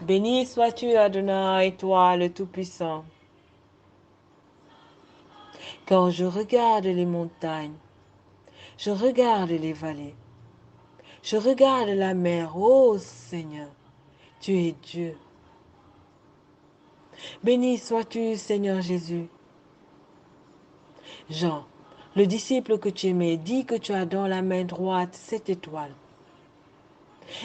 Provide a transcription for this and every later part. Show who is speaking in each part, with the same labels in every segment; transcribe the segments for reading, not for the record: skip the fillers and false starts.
Speaker 1: Béni sois-tu, Adonai, toi le Tout-Puissant. Quand je regarde les montagnes, je regarde les vallées, je regarde la mer, ô Seigneur, tu es Dieu. Béni sois-tu, Seigneur Jésus. Jean, le disciple que tu aimais, dit que tu as dans la main droite cette étoile.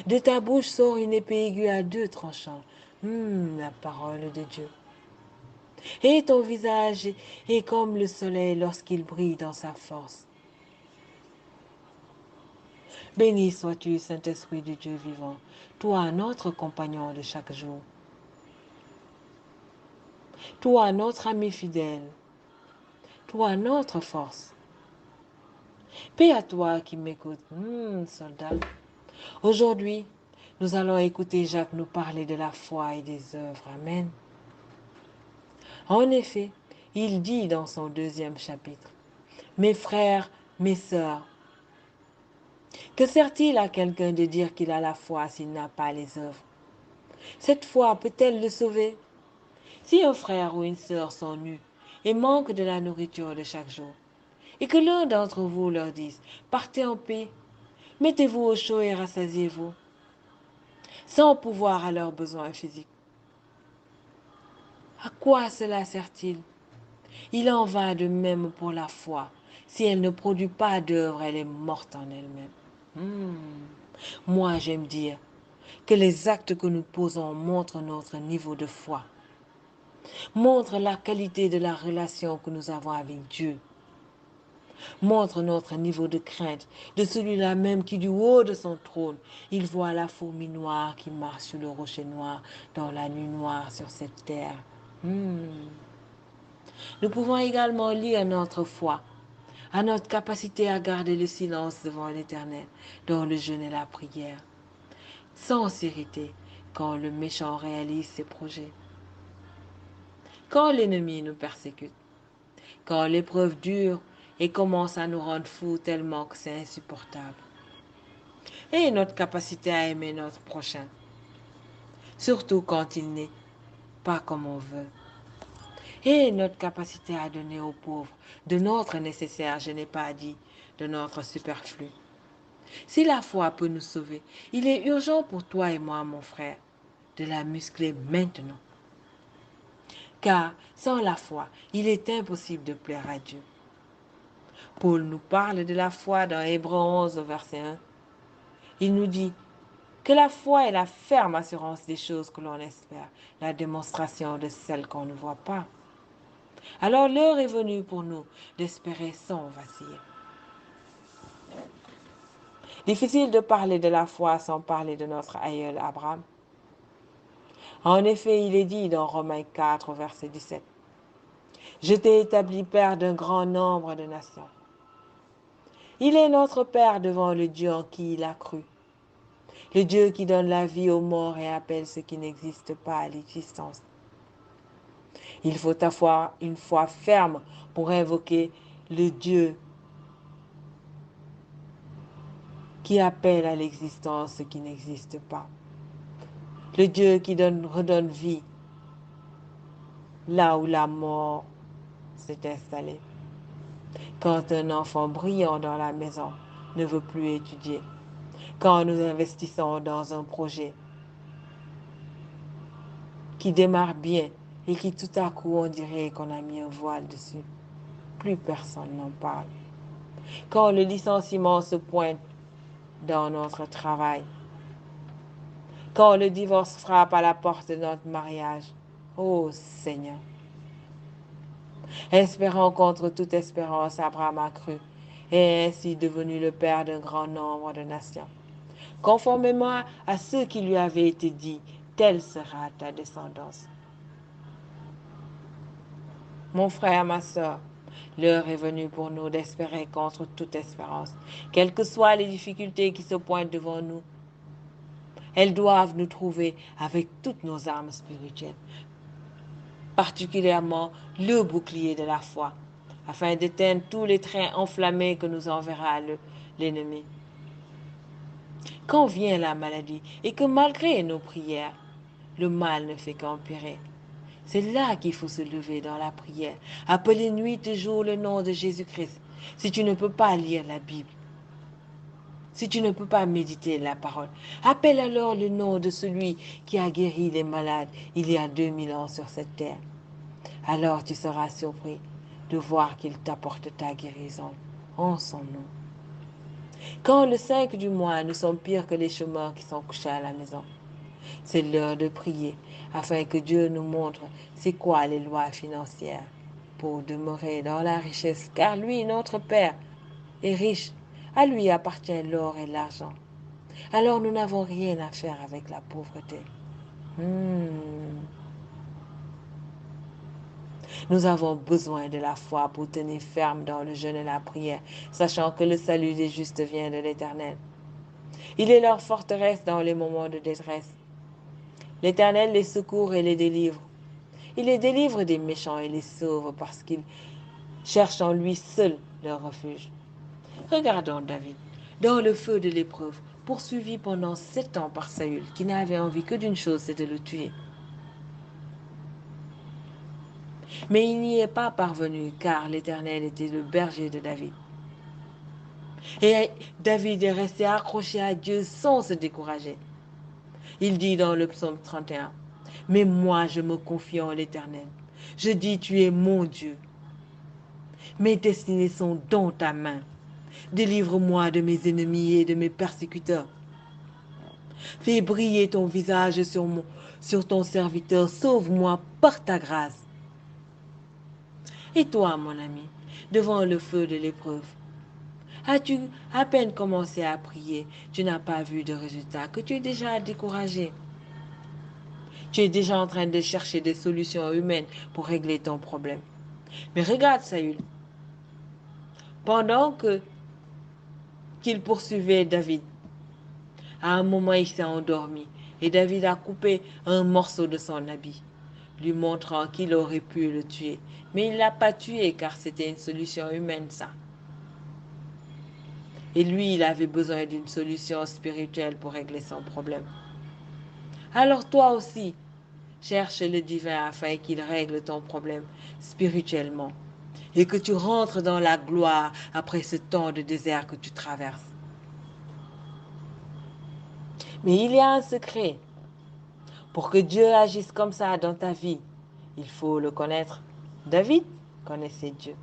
Speaker 1: De ta bouche sort une épée aiguë à deux tranchants. La parole de Dieu. Et ton visage est comme le soleil lorsqu'il brille dans sa force. Béni sois-tu, Saint-Esprit du Dieu vivant, toi notre compagnon de chaque jour, toi notre ami fidèle, toi notre force. Paix à toi qui m'écoutes, soldat. Aujourd'hui, nous allons écouter Jacques nous parler de la foi et des œuvres. Amen. En effet, il dit dans son deuxième chapitre, mes frères, mes sœurs, que sert-il à quelqu'un de dire qu'il a la foi s'il n'a pas les œuvres? Cette foi peut-elle le sauver? Si un frère ou une sœur sont nus et manquent de la nourriture de chaque jour, et que l'un d'entre vous leur dise, partez en paix, mettez-vous au chaud et rassasiez-vous, sans pouvoir à leurs besoins physiques, à quoi cela sert-il? Il en va de même pour la foi. Si elle ne produit pas d'œuvre, elle est morte en elle-même. Moi, j'aime dire que les actes que nous posons montrent notre niveau de foi, montrent la qualité de la relation que nous avons avec Dieu, montrent notre niveau de crainte de celui-là même qui, du haut de son trône, il voit la fourmi noire qui marche sur le rocher noir dans la nuit noire sur cette terre. Nous pouvons également lire notre foi à notre capacité à garder le silence devant l'Éternel dans le jeûne et la prière, sans s'irriter quand le méchant réalise ses projets, quand l'ennemi nous persécute, quand l'épreuve dure et commence à nous rendre fous tellement que c'est insupportable, et notre capacité à aimer notre prochain, surtout quand il n'est pas comme on veut, et notre capacité à donner aux pauvres de notre nécessaire, je n'ai pas dit de notre superflu. Si la foi peut nous sauver, il est urgent pour toi et moi, mon frère, de la muscler maintenant. Car sans la foi, il est impossible de plaire à Dieu. Paul nous parle de la foi dans Hébreux 11 au verset 1. Il nous dit que la foi est la ferme assurance des choses que l'on espère, la démonstration de celles qu'on ne voit pas. Alors l'heure est venue pour nous d'espérer sans vaciller. Difficile de parler de la foi sans parler de notre aïeul Abraham. En effet, il est dit dans Romains 4, verset 17, je t'ai établi père d'un grand nombre de nations. Il est notre Père devant le Dieu en qui il a cru, le Dieu qui donne la vie aux morts et appelle ce qui n'existe pas à l'existence. Il faut avoir une foi ferme pour invoquer le Dieu qui appelle à l'existence ce qui n'existe pas, le Dieu qui redonne vie là où la mort s'est installée. Quand un enfant brillant dans la maison ne veut plus étudier, quand nous investissons dans un projet qui démarre bien et qui tout à coup on dirait qu'on a mis un voile dessus, plus personne n'en parle. Quand le licenciement se pointe dans notre travail, quand le divorce frappe à la porte de notre mariage, ô Seigneur, espérant contre toute espérance, Abraham a cru et est ainsi devenu le père d'un grand nombre de nations. Conformément à ce qui lui avait été dit, telle sera ta descendance. Mon frère, ma soeur, l'heure est venue pour nous d'espérer contre toute espérance. Quelles que soient les difficultés qui se pointent devant nous, elles doivent nous trouver avec toutes nos armes spirituelles, particulièrement le bouclier de la foi, afin d'éteindre tous les trains enflammés que nous enverra l'ennemi. Quand vient la maladie et que malgré nos prières, le mal ne fait qu'empirer. C'est là qu'il faut se lever dans la prière, appeler nuit et jour le nom de Jésus-Christ. Si tu ne peux pas lire la Bible, si tu ne peux pas méditer la parole, appelle alors le nom de celui qui a guéri les malades il y a 2000 ans sur cette terre. Alors tu seras surpris de voir qu'il t'apporte ta guérison en son nom. Quand le 5 du mois, nous sommes pires que les chômeurs qui sont couchés à la maison. C'est l'heure de prier afin que Dieu nous montre c'est quoi les lois financières pour demeurer dans la richesse, car lui, notre Père, est riche. À lui appartient l'or et l'argent. Alors nous n'avons rien à faire avec la pauvreté. Nous avons besoin de la foi pour tenir ferme dans le jeûne et la prière, sachant que le salut des justes vient de l'Éternel. Il est leur forteresse dans les moments de détresse. L'Éternel les secourt et les délivre. Il les délivre des méchants et les sauve parce qu'ils cherchent en lui seul leur refuge. Regardons David, dans le feu de l'épreuve, poursuivi pendant 7 ans par Saül, qui n'avait envie que d'une chose, c'est de le tuer. Mais il n'y est pas parvenu, car l'Éternel était le berger de David. Et David est resté accroché à Dieu sans se décourager. Il dit dans le psaume 31, « Mais moi, je me confie en l'Éternel. Je dis, tu es mon Dieu. Mes destinées sont dans ta main. Délivre-moi de mes ennemis et de mes persécuteurs. Fais briller ton visage sur ton serviteur. Sauve-moi par ta grâce. » Et toi, mon ami, devant le feu de l'épreuve, as-tu à peine commencé à prier, tu n'as pas vu de résultat, que tu es déjà découragé? Tu es déjà en train de chercher des solutions humaines pour régler ton problème. Mais regarde Saül. Pendant qu'il poursuivait David, à un moment il s'est endormi et David a coupé un morceau de son habit, lui montrant qu'il aurait pu le tuer. Mais il ne l'a pas tué car c'était une solution humaine, ça. Et lui, il avait besoin d'une solution spirituelle pour régler son problème. Alors toi aussi, cherche le divin afin qu'il règle ton problème spirituellement et que tu rentres dans la gloire après ce temps de désert que tu traverses. Mais il y a un secret. Pour que Dieu agisse comme ça dans ta vie, il faut le connaître. David connaissait Dieu.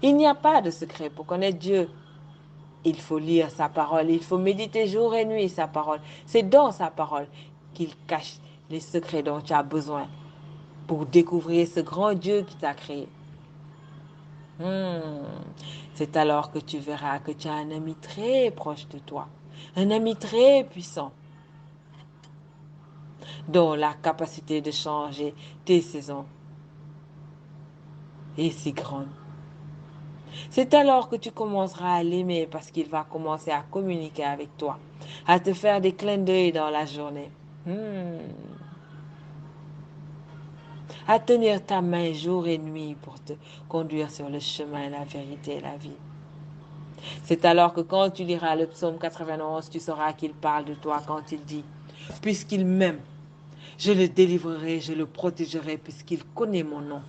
Speaker 1: Il n'y a pas de secret pour connaître Dieu. Il faut lire sa parole, il faut méditer jour et nuit sa parole. C'est dans sa parole qu'il cache les secrets dont tu as besoin pour découvrir ce grand Dieu qui t'a créé. C'est alors que tu verras que tu as un ami très proche de toi, un ami très puissant, dont la capacité de changer tes saisons est si grande. C'est alors que tu commenceras à l'aimer parce qu'il va commencer à communiquer avec toi, à te faire des clins d'œil dans la journée, à tenir ta main jour et nuit pour te conduire sur le chemin, la vérité et la vie. C'est alors que quand tu liras le psaume 91, tu sauras qu'il parle de toi quand il dit « Puisqu'il m'aime, je le délivrerai, je le protégerai puisqu'il connaît mon nom. »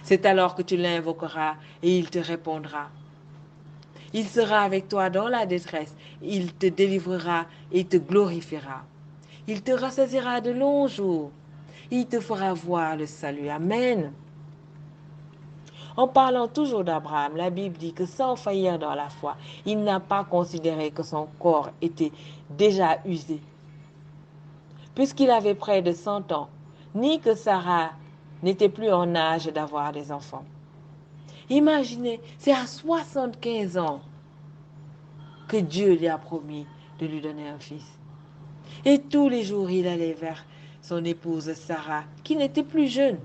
Speaker 1: C'est alors que tu l'invoqueras et il te répondra. Il sera avec toi dans la détresse, il te délivrera et te glorifiera. Il te rassasiera de longs jours, il te fera voir le salut. Amen. En parlant toujours d'Abraham, la Bible dit que sans faillir dans la foi, il n'a pas considéré que son corps était déjà usé, puisqu'il avait près de 100 ans, ni que Sarah n'était plus en âge d'avoir des enfants. Imaginez, c'est à 75 ans que Dieu lui a promis de lui donner un fils. Et tous les jours, il allait vers son épouse Sarah, qui n'était plus jeune.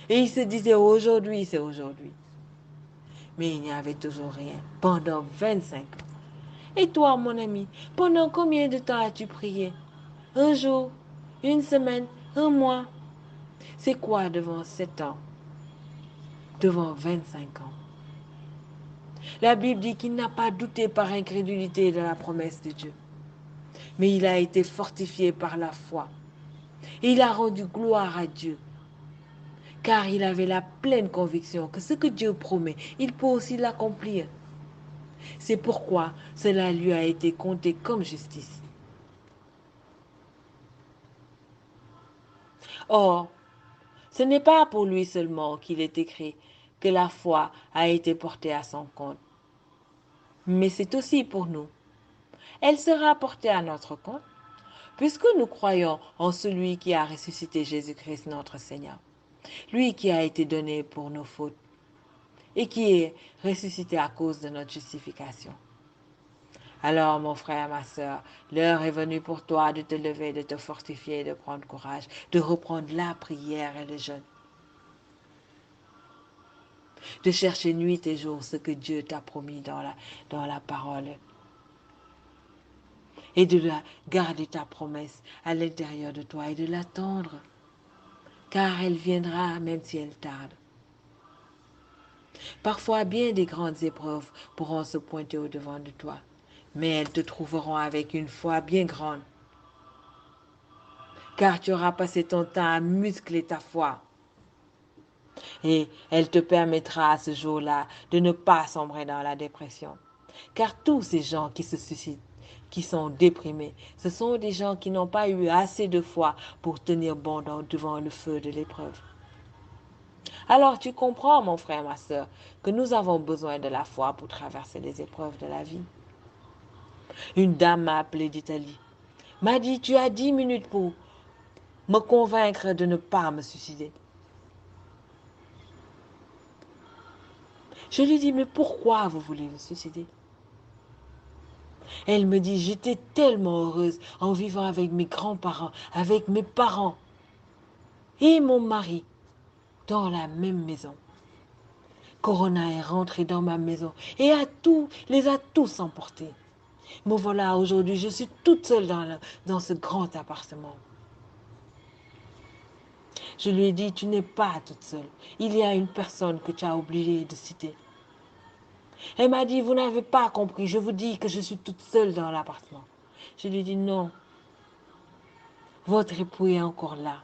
Speaker 1: Et il se disait, aujourd'hui, c'est aujourd'hui. Mais il n'y avait toujours rien pendant 25 ans. Et toi, mon ami, pendant combien de temps as-tu prié? Un jour, une semaine, un mois? C'est quoi devant 7 ans? Devant 25 ans? La Bible dit qu'il n'a pas douté par incrédulité de la promesse de Dieu. mais il a été fortifié par la foi. Et il a rendu gloire à Dieu, car il avait la pleine conviction que ce que Dieu promet, il peut aussi l'accomplir. C'est pourquoi cela lui a été compté comme justice. Or, ce n'est pas pour lui seulement qu'il est écrit que la foi a été portée à son compte, mais c'est aussi pour nous. Elle sera portée à notre compte, puisque nous croyons en celui qui a ressuscité Jésus-Christ notre Seigneur, lui qui a été donné pour nos fautes et qui est ressuscité à cause de notre justification. Alors, mon frère, ma sœur, l'heure est venue pour toi de te lever, de te fortifier, de prendre courage, de reprendre la prière et le jeûne, de chercher nuit et jour ce que Dieu t'a promis dans la parole et de garder ta promesse à l'intérieur de toi et de l'attendre, car elle viendra même si elle tarde. Parfois, bien des grandes épreuves pourront se pointer au-devant de toi, mais elles te trouveront avec une foi bien grande, car tu auras passé ton temps à muscler ta foi. Et elle te permettra à ce jour-là de ne pas sombrer dans la dépression. Car tous ces gens qui se suicident, qui sont déprimés, ce sont des gens qui n'ont pas eu assez de foi pour tenir bon devant le feu de l'épreuve. Alors tu comprends, mon frère, ma soeur, que nous avons besoin de la foi pour traverser les épreuves de la vie. Une dame m'a appelé d'Italie, m'a dit, tu as 10 minutes pour me convaincre de ne pas me suicider. Je lui dis, mais pourquoi vous voulez vous suicider? Elle me dit, j'étais tellement heureuse en vivant avec mes grands-parents, avec mes parents et mon mari dans la même maison. Corona est rentré dans ma maison et les a tous emportés. Me voilà aujourd'hui, je suis toute seule dans ce grand appartement. Je lui ai dit, tu n'es pas toute seule. Il y a une personne que tu as oublié de citer. Elle m'a dit, vous n'avez pas compris, je vous dis que je suis toute seule dans l'appartement. Je lui ai dit, non, votre époux est encore là.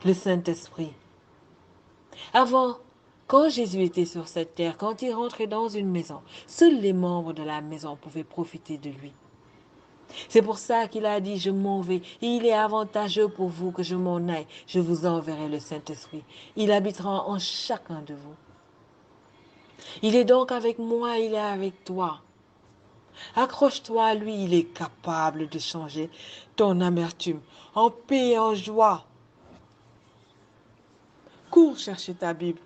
Speaker 1: Le Saint-Esprit. Avant, quand Jésus était sur cette terre, quand il rentrait dans une maison, seuls les membres de la maison pouvaient profiter de lui. C'est pour ça qu'il a dit, je m'en vais, et il est avantageux pour vous que je m'en aille, je vous enverrai le Saint-Esprit. Il habitera en chacun de vous. Il est donc avec moi, il est avec toi. Accroche-toi à lui, il est capable de changer ton amertume en paix et en joie. Cours chercher ta Bible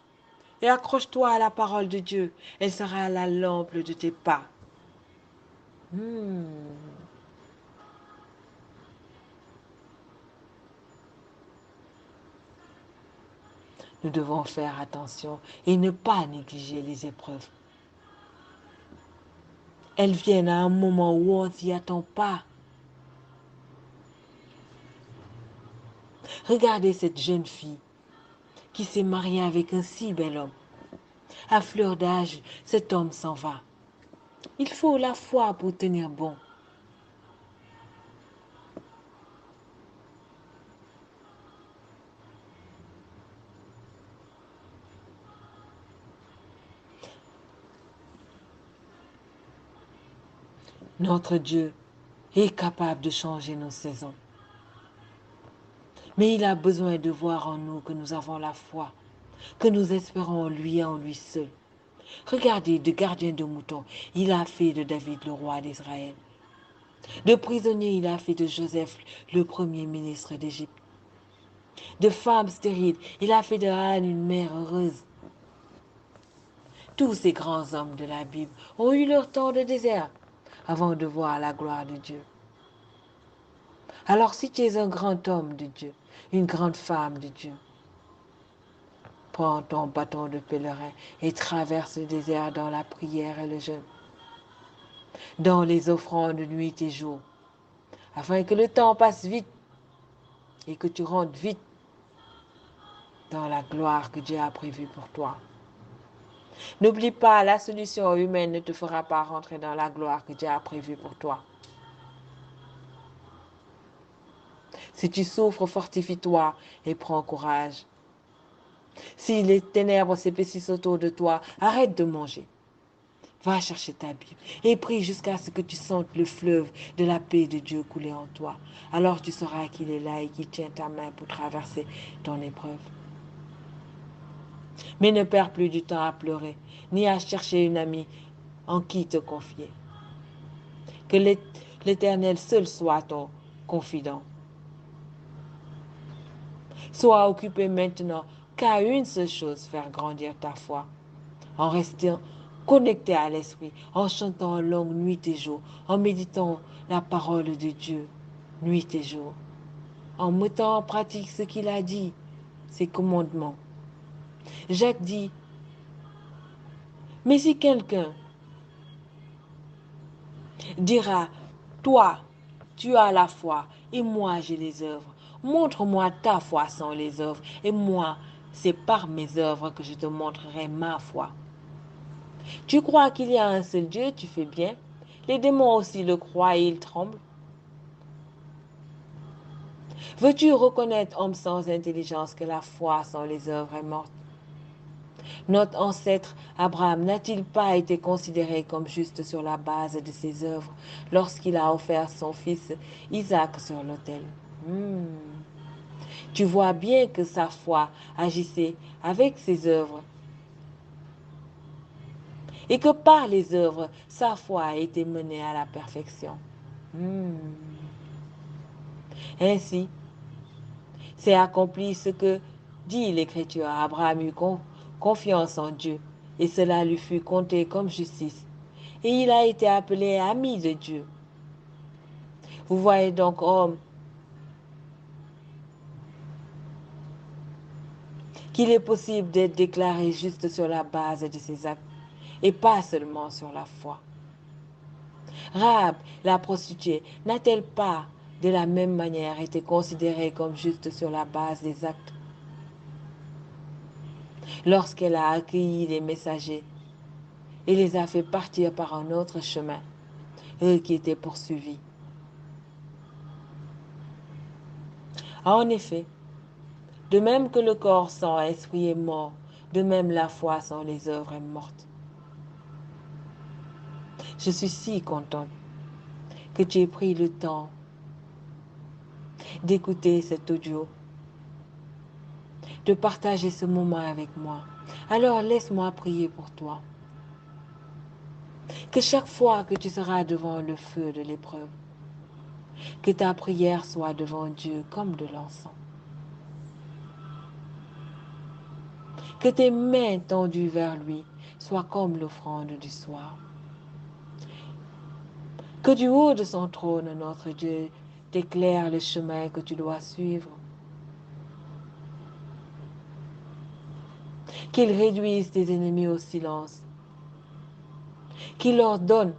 Speaker 1: et accroche-toi à la parole de Dieu. Elle sera la lampe de tes pas. Hmm. Nous devons faire attention et ne pas négliger les épreuves. Elles viennent à un moment où on ne s'y attend pas. Regardez cette jeune fille qui s'est mariée avec un si bel homme. À fleur d'âge, cet homme s'en va. Il faut la foi pour tenir bon. Notre Dieu est capable de changer nos saisons. Mais il a besoin de voir en nous que nous avons la foi, que nous espérons en lui et en lui seul. Regardez, de gardien de moutons, il a fait de David le roi d'Israël. De prisonnier, il a fait de Joseph le premier ministre d'Égypte. De femme stérile, il a fait de Anne une mère heureuse. Tous ces grands hommes de la Bible ont eu leur temps de désert avant de voir la gloire de Dieu. Alors si tu es un grand homme de Dieu, une grande femme de Dieu, prends ton bâton de pèlerin et traverse le désert dans la prière et le jeûne, dans les offrandes de nuit et jour, afin que le temps passe vite et que tu rentres vite dans la gloire que Dieu a prévue pour toi. N'oublie pas, la solution humaine ne te fera pas rentrer dans la gloire que Dieu a prévue pour toi. Si tu souffres, fortifie-toi et prends courage. Si les ténèbres s'épaississent autour de toi, arrête de manger. Va chercher ta Bible et prie jusqu'à ce que tu sentes le fleuve de la paix de Dieu couler en toi. Alors tu sauras qu'il est là et qu'il tient ta main pour traverser ton épreuve. Mais ne perds plus du temps à pleurer, ni à chercher une amie en qui te confier. Que l'Éternel seul soit ton confident. Sois occupé maintenant qu'à une seule chose, faire grandir ta foi, en restant connecté à l'Esprit, en chantant en langue nuit et jour, en méditant la parole de Dieu nuit et jour, en mettant en pratique ce qu'il a dit, ses commandements. Jacques dit, mais si quelqu'un dira, toi, tu as la foi et moi j'ai les œuvres, montre-moi ta foi sans les œuvres et moi, c'est par mes œuvres que je te montrerai ma foi. Tu crois qu'il y a un seul Dieu, tu fais bien. Les démons aussi le croient et ils tremblent. Veux-tu reconnaître, homme sans intelligence, que la foi sans les œuvres est morte? Notre ancêtre Abraham n'a-t-il pas été considéré comme juste sur la base de ses œuvres lorsqu'il a offert son fils Isaac sur l'autel? Tu vois bien que sa foi agissait avec ses œuvres et que par les œuvres, sa foi a été menée à la perfection. Ainsi, c'est accompli ce que dit l'Écriture. Abraham eut confiance en Dieu et cela lui fut compté comme justice. Et il a été appelé ami de Dieu. Vous voyez donc, homme, qu'il est possible d'être déclaré juste sur la base de ses actes et pas seulement sur la foi. Rahab, la prostituée, n'a-t-elle pas de la même manière été considérée comme juste sur la base des actes lorsqu'elle a accueilli les messagers et les a fait partir par un autre chemin, eux qui étaient poursuivis? En effet, de même que le corps sans esprit est mort, de même la foi sans les œuvres est morte. Je suis si contente que tu aies pris le temps d'écouter cet audio, de partager ce moment avec moi. Alors laisse-moi prier pour toi. Que chaque fois que tu seras devant le feu de l'épreuve, que ta prière soit devant Dieu comme de l'encens. Que tes mains tendues vers lui soient comme l'offrande du soir. Que du haut de son trône, notre Dieu t'éclaire le chemin que tu dois suivre. Qu'il réduise tes ennemis au silence. Qu'il ordonne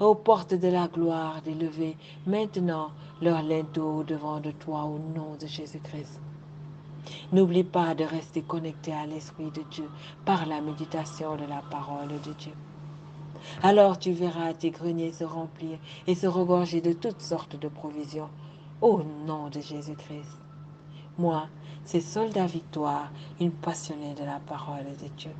Speaker 1: aux portes de la gloire d'élever maintenant leur linteau devant de toi au nom de Jésus-Christ. N'oublie pas de rester connecté à l'Esprit de Dieu par la méditation de la parole de Dieu. Alors tu verras tes greniers se remplir et se regorger de toutes sortes de provisions. Au nom de Jésus-Christ. Moi, c'est Soldat Victoire, une passionnée de la parole de Dieu.